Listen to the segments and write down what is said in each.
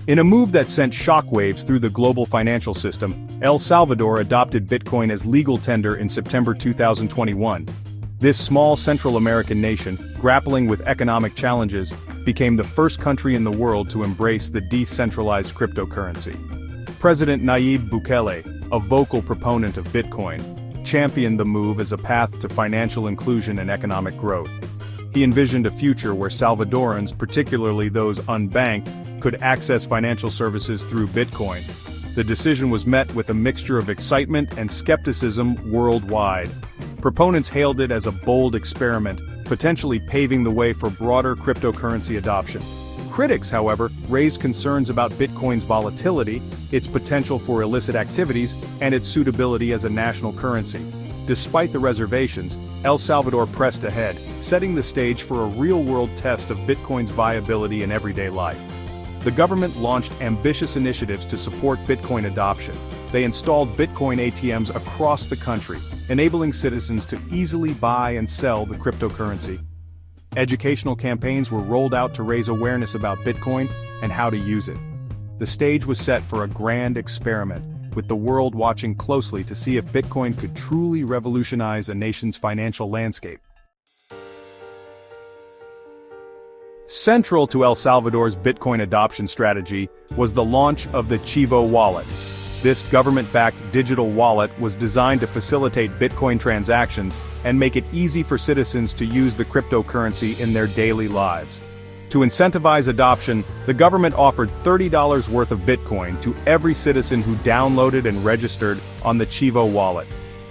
In a move that sent shockwaves through the global financial system, El Salvador adopted Bitcoin as legal tender in September 2021. This small Central American nation, grappling with economic challenges, became the first country in the world to embrace the decentralized cryptocurrency. President Nayib Bukele, a vocal proponent of Bitcoin, championed the move as a path to financial inclusion and economic growth. He envisioned a future where Salvadorans, particularly those unbanked, could access financial services through Bitcoin. The decision was met with a mixture of excitement and skepticism worldwide. Proponents hailed it as a bold experiment, potentially paving the way for broader cryptocurrency adoption. Critics, however, raised concerns about Bitcoin's volatility, its potential for illicit activities, and its suitability as a national currency. Despite the reservations, El Salvador pressed ahead, setting the stage for a real-world test of Bitcoin's viability in everyday life. The government launched ambitious initiatives to support Bitcoin adoption. They installed Bitcoin ATMs across the country, enabling citizens to easily buy and sell the cryptocurrency. Educational campaigns were rolled out to raise awareness about Bitcoin and how to use it. The stage was set for a grand experiment, with the world watching closely to see if Bitcoin could truly revolutionize a nation's financial landscape. Central to El Salvador's Bitcoin adoption strategy was the launch of the Chivo wallet. This government-backed digital wallet was designed to facilitate Bitcoin transactions and make it easy for citizens to use the cryptocurrency in their daily lives. To incentivize adoption, the government offered $30 worth of Bitcoin to every citizen who downloaded and registered on the Chivo wallet.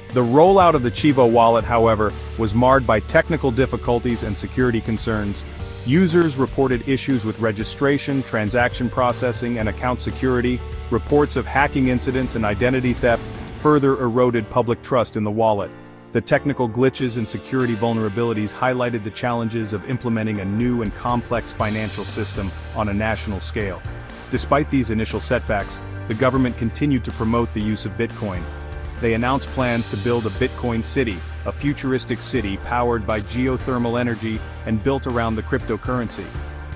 The rollout of the Chivo wallet, however, was marred by technical difficulties and security concerns. Users reported issues with registration, transaction processing, and account security. Reports of hacking incidents and identity theft further eroded public trust in the wallet. The technical glitches and security vulnerabilities highlighted the challenges of implementing a new and complex financial system on a national scale. Despite these initial setbacks, the government continued to promote the use of Bitcoin. They announced plans to build a Bitcoin city, a futuristic city powered by geothermal energy and built around the cryptocurrency.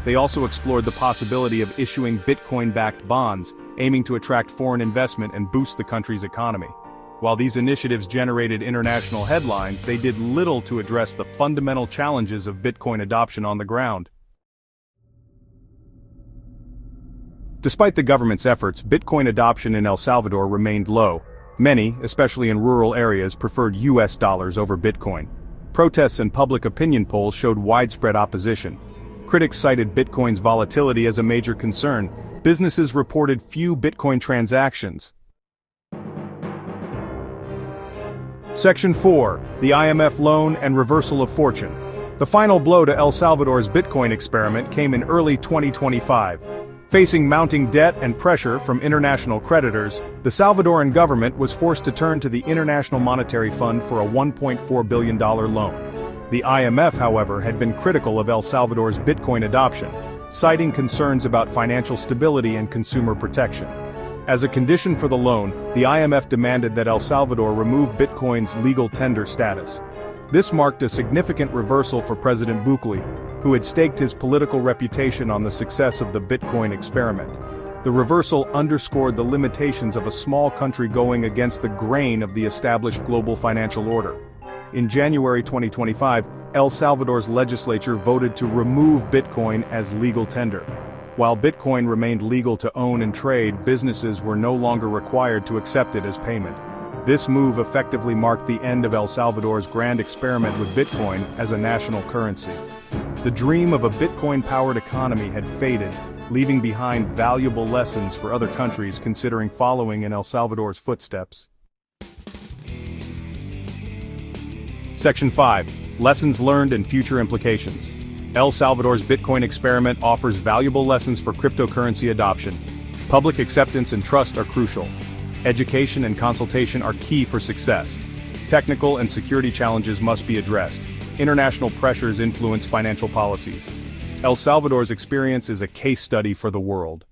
They also explored the possibility of issuing Bitcoin-backed bonds, aiming to attract foreign investment and boost the country's economy. While these initiatives generated international headlines, they did little to address the fundamental challenges of Bitcoin adoption on the ground. Despite the government's efforts, Bitcoin adoption in El Salvador remained low. Many, especially in rural areas, preferred US dollars over Bitcoin. Protests and public opinion polls showed widespread opposition. Critics cited Bitcoin's volatility as a major concern. Businesses reported few Bitcoin transactions. Section 4. The IMF loan and reversal of fortune. The final blow to El Salvador's Bitcoin experiment came in early 2025. Facing mounting debt and pressure from international creditors, the Salvadoran government was forced to turn to the International Monetary Fund for a $1.4 billion loan. The IMF, however, had been critical of El Salvador's Bitcoin adoption, citing concerns about financial stability and consumer protection. As a condition for the loan, the IMF demanded that El Salvador remove Bitcoin's legal tender status. This marked a significant reversal for President Bukele, who had staked his political reputation on the success of the Bitcoin experiment. The reversal underscored the limitations of a small country going against the grain of the established global financial order. In January 2025, El Salvador's legislature voted to remove Bitcoin as legal tender. While Bitcoin remained legal to own and trade, businesses were no longer required to accept it as payment. This move effectively marked the end of El Salvador's grand experiment with Bitcoin as a national currency. The dream of a Bitcoin-powered economy had faded, leaving behind valuable lessons for other countries considering following in El Salvador's footsteps. Section 5. Lessons learned and future implications. El Salvador's Bitcoin experiment offers valuable lessons for cryptocurrency adoption. Public acceptance and trust are crucial. Education and consultation are key for success. Technical and security challenges must be addressed. International pressures influence financial policies. El Salvador's experience is a case study for the world.